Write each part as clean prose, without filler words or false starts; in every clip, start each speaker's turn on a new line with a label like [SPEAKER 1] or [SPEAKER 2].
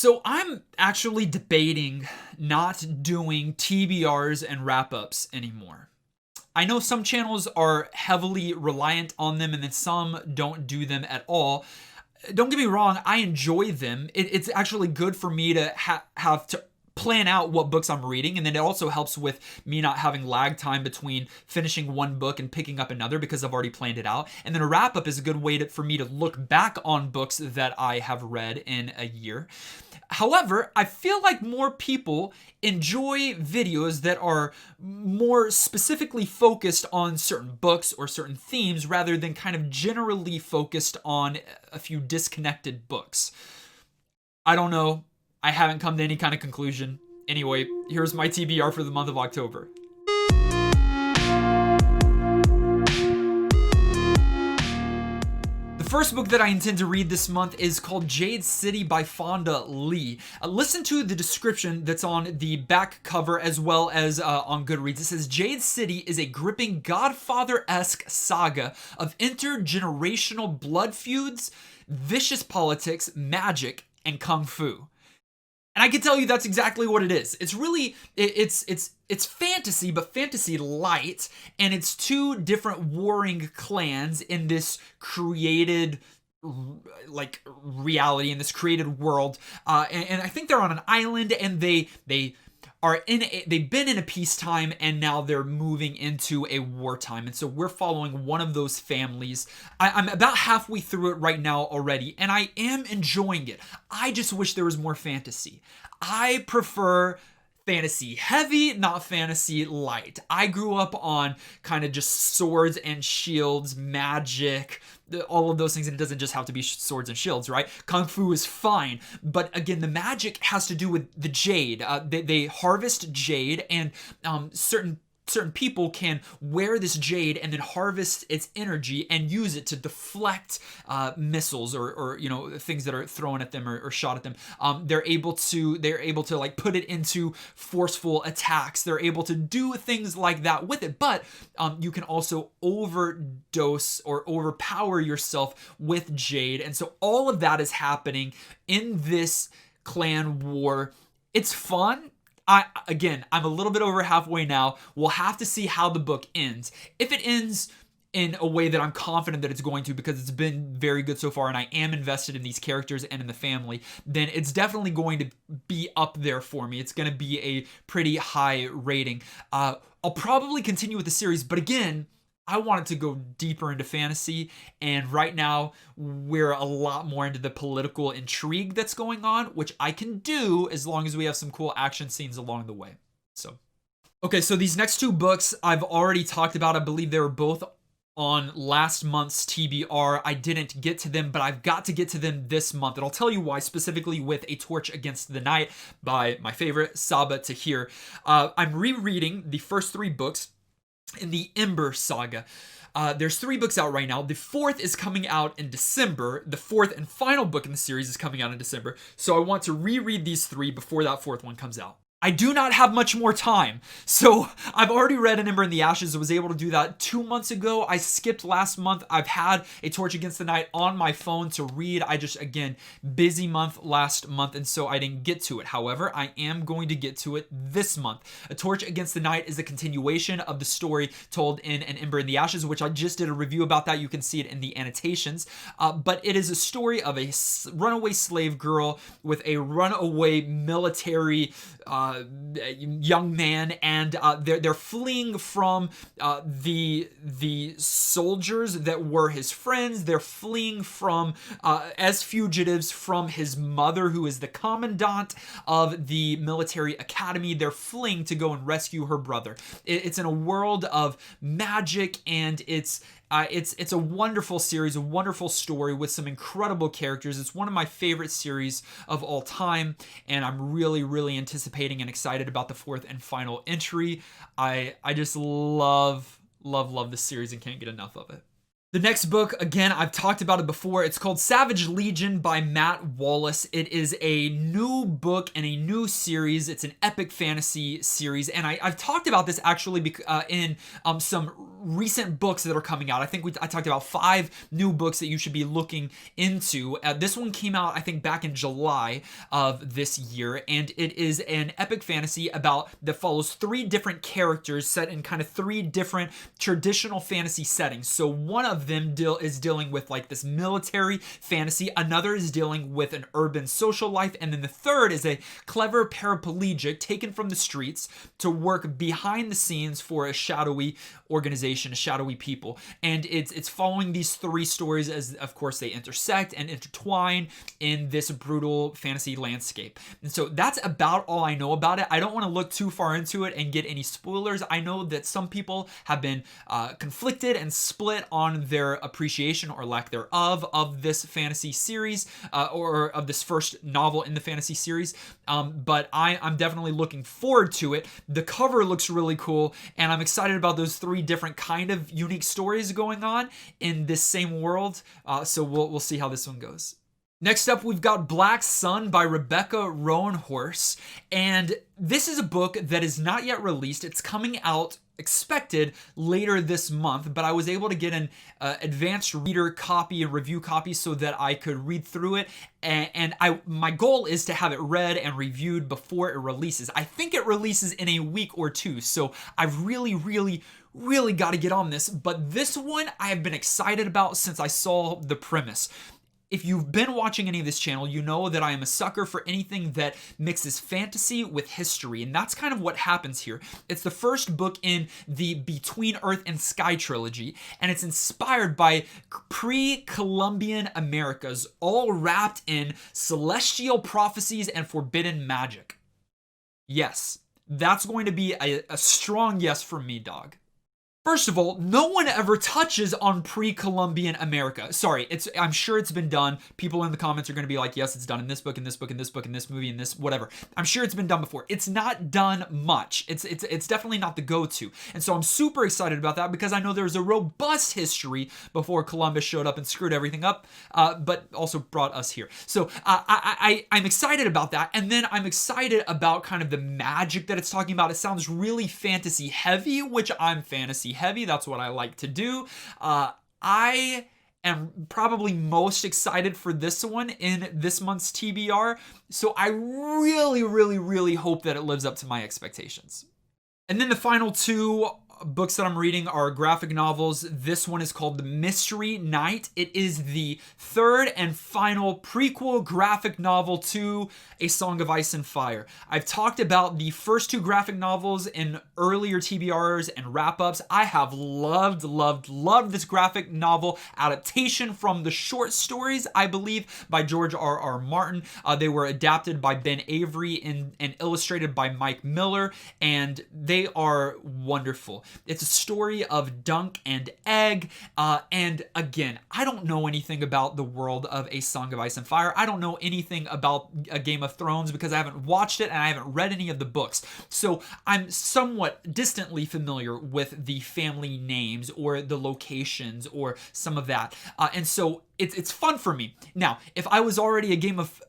[SPEAKER 1] So I'm actually debating not doing TBRs and wrap-ups anymore. I know some channels are heavily reliant on them and then some don't do them at all. Don't get me wrong, I enjoy them. It's actually good for me to have to plan out what books I'm reading, and then it also helps with me not having lag time between finishing one book and picking up another because I've already planned it out. And then a wrap up is a good way for me to look back on books that I have read in a year. However, I feel like more people enjoy videos that are more specifically focused on certain books or certain themes rather than kind of generally focused on a few disconnected books. I don't know. I haven't come to any kind of conclusion. Anyway, here's my TBR for the month of October. The first book that I intend to read this month is called Jade City by Fonda Lee. Listen to the description that's on the back cover as well as on Goodreads. It says, Jade City is a gripping Godfather-esque saga of intergenerational blood feuds, vicious politics, magic, and kung fu. And I can tell you that's exactly what it is. It's really, it's fantasy, but fantasy light, and it's two different warring clans in this created reality, in this created world. And I think they're on an island, and they've been in a peacetime, and now they're moving into a wartime. And so we're following one of those families. I'm about halfway through it right now already, and I am enjoying it. I just wish there was more fantasy. I prefer fantasy heavy, not fantasy light. I grew up on kind of just swords and shields, magic, all of those things, and it doesn't just have to be swords and shields, right? Kung Fu is fine, but again, the magic has to do with the jade. They harvest jade, and certain people can wear this jade and then harvest its energy and use it to deflect missiles or things that are thrown at them or shot at them. They're able to like put it into forceful attacks. They're able to do things like that with it, but you can also overdose or overpower yourself with jade. And so all of that is happening in this clan war. It's fun. I'm a little bit over halfway now. We'll have to see how the book ends. If it ends in a way that I'm confident that it's going to, because it's been very good so far and I am invested in these characters and in the family, then it's definitely going to be up there for me. It's going to be a pretty high rating. I'll probably continue with the series, but again, I wanted to go deeper into fantasy, and right now we're a lot more into the political intrigue that's going on, which I can do as long as we have some cool action scenes along the way. Okay, so these next two books I've already talked about. I believe they were both on last month's TBR. I didn't get to them, but I've got to get to them this month, and I'll tell you why, specifically with A Torch Against the Night by my favorite, Saba Tahir. I'm rereading the first three books in the Ember saga. There's 3 books out right now. The 4th is coming out in December. The 4th and final book in the series is coming out in December. So I want to reread these 3 before that 4th one comes out. I do not have much more time. So I've already read An Ember in the Ashes. I was able to do that 2 months ago. I skipped last month. I've had A Torch Against the Night on my phone to read. Again, busy month last month, and so I didn't get to it. However, I am going to get to it this month. A Torch Against the Night is a continuation of the story told in An Ember in the Ashes, which I just did a review about that. You can see it in the annotations. But it is a story of a runaway slave girl with a runaway military young man, and they're fleeing from the soldiers that were his friends. They're fleeing from as fugitives from his mother, who is the commandant of the military academy. They're fleeing to go and rescue her brother. It's in a world of magic, and it's a wonderful series, a wonderful story with some incredible characters. It's one of my favorite series of all time, and I'm really, really anticipating and excited about the 4th and final entry. I just love this series and can't get enough of it. The next book, again, I've talked about it before. It's called Savage Legion by Matt Wallace. It is a new book and a new series. It's an epic fantasy series, and I've talked about this actually in some recent books that are coming out. I think I talked about 5 new books that you should be looking into. This one came out, I think, back in July of this year, and it is an epic fantasy that follows 3 different characters set in kind of 3 different traditional fantasy settings. So one of them is dealing with like this military fantasy, another is dealing with an urban social life, and then the third is a clever paraplegic taken from the streets to work behind the scenes for a shadowy organization, a shadowy people. And it's following these 3 stories as, of course, they intersect and intertwine in this brutal fantasy landscape. And so that's about all I know about it. I don't want to look too far into it and get any spoilers. I know that some people have been conflicted and split on their appreciation or lack thereof of this fantasy series, or of this first novel in the fantasy series. But I'm definitely looking forward to it. The cover looks really cool, and I'm excited about those 3 different kind of unique stories going on in this same world. So we'll see how this one goes. Next up, we've got Black Sun by Rebecca Roanhorse, and this is a book that is not yet released. It's coming out expected later this month, but I was able to get an advanced reader copy and review copy so that I could read through it, and my goal is to have it read and reviewed before it releases. I think it releases in a week or 2, so I've really got to get on this, but this one I have been excited about since I saw the premise. If you've been watching any of this channel, you know that I am a sucker for anything that mixes fantasy with history, and that's kind of what happens here. It's the first book in the Between Earth and Sky trilogy, and it's inspired by pre-Columbian Americas, all wrapped in celestial prophecies and forbidden magic. Yes, that's going to be a strong yes from me, dog. First of all, no one ever touches on pre-Columbian America. Sorry, I'm sure it's been done. People in the comments are going to be like, yes, it's done in this book, in this book, in this book, in this movie, in this whatever. I'm sure it's been done before. It's not done much. It's definitely not the go-to. And so I'm super excited about that because I know there's a robust history before Columbus showed up and screwed everything up, but also brought us here. So I'm excited about that. And then I'm excited about kind of the magic that it's talking about. It sounds really fantasy heavy, which I'm fantasy heavy. That's what I like to do. I am probably most excited for this one in this month's TBR. So I really hope that it lives up to my expectations. And then the final 2 books that I'm reading are graphic novels. This one is called The Mystery Knight. It is the 3rd and final prequel graphic novel to A Song of Ice and Fire. I've talked about the first 2 graphic novels in earlier TBRs and wrap-ups. I have loved this graphic novel adaptation from the short stories, I believe, by George R.R. Martin. They were adapted by Ben Avery and illustrated by Mike Miller, and they are wonderful. It's a story of Dunk and Egg, and again, I don't know anything about the world of A Song of Ice and Fire. I don't know anything about A Game of Thrones because I haven't watched it and I haven't read any of the books. So I'm somewhat distantly familiar with the family names or the locations or some of that, and so it's fun for me. Now, if I was already a Game of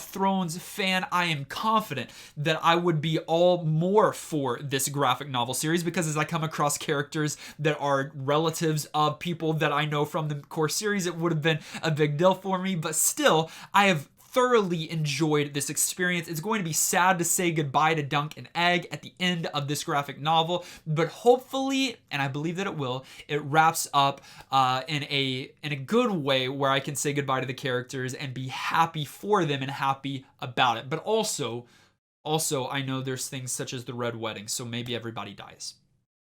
[SPEAKER 1] Thrones fan, I am confident that I would be all more for this graphic novel series because as I come across characters that are relatives of people that I know from the core series, it would have been a big deal for me, but still, I have thoroughly enjoyed this experience. It's going to be sad to say goodbye to Dunk and Egg at the end of this graphic novel, but hopefully, and I believe that it will, it wraps up in a good way where I can say goodbye to the characters and be happy for them and happy about it. But also I know there's things such as the Red Wedding, so maybe everybody dies.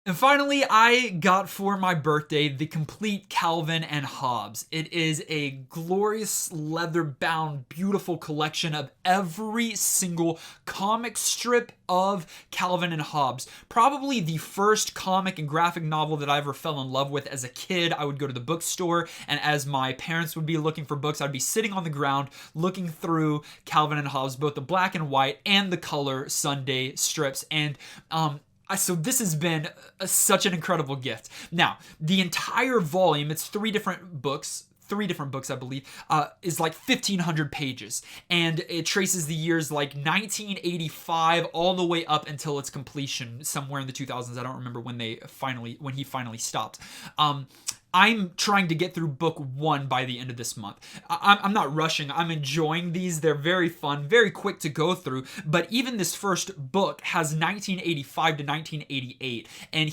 [SPEAKER 1] And finally, I got for my birthday the complete Calvin and Hobbes. It is a glorious leather-bound, beautiful collection of every single comic strip of Calvin and Hobbes. Probably the first comic and graphic novel that I ever fell in love with as a kid. I would go to the bookstore, and as my parents would be looking for books, I'd be sitting on the ground looking through Calvin and Hobbes, both the black and white and the color Sunday strips. And so this has been such an incredible gift. Now, the entire volume, it's 3 different books, 3 different books, I believe, is like 1,500 pages. And it traces the years like 1985 all the way up until its completion somewhere in the 2000s. I don't remember when he finally stopped. I'm trying to get through book 1 by the end of this month. I'm not rushing. I'm enjoying these. They're very fun, very quick to go through. But even this first book has 1985 to 1988. And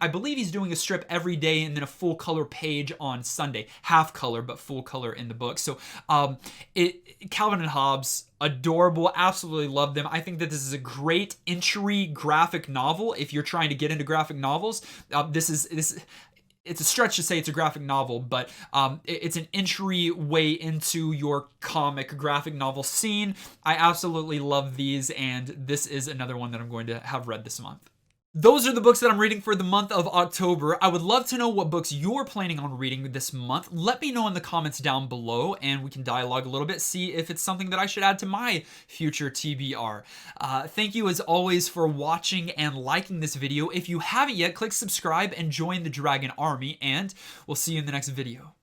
[SPEAKER 1] I believe he's doing a strip every day and then a full color page on Sunday. Half color, but full color in the book. So Calvin and Hobbes, adorable, absolutely love them. I think that this is a great entry graphic novel if you're trying to get into graphic novels. It's a stretch to say it's a graphic novel, but it's an entry way into your comic graphic novel scene. I absolutely love these, and this is another one that I'm going to have read this month. Those are the books that I'm reading for the month of October. I would love to know what books you're planning on reading this month. Let me know in the comments down below, and we can dialogue a little bit, see if it's something that I should add to my future TBR. Thank you as always for watching and liking this video. If you haven't yet, click subscribe and join the Dragon Army, and we'll see you in the next video.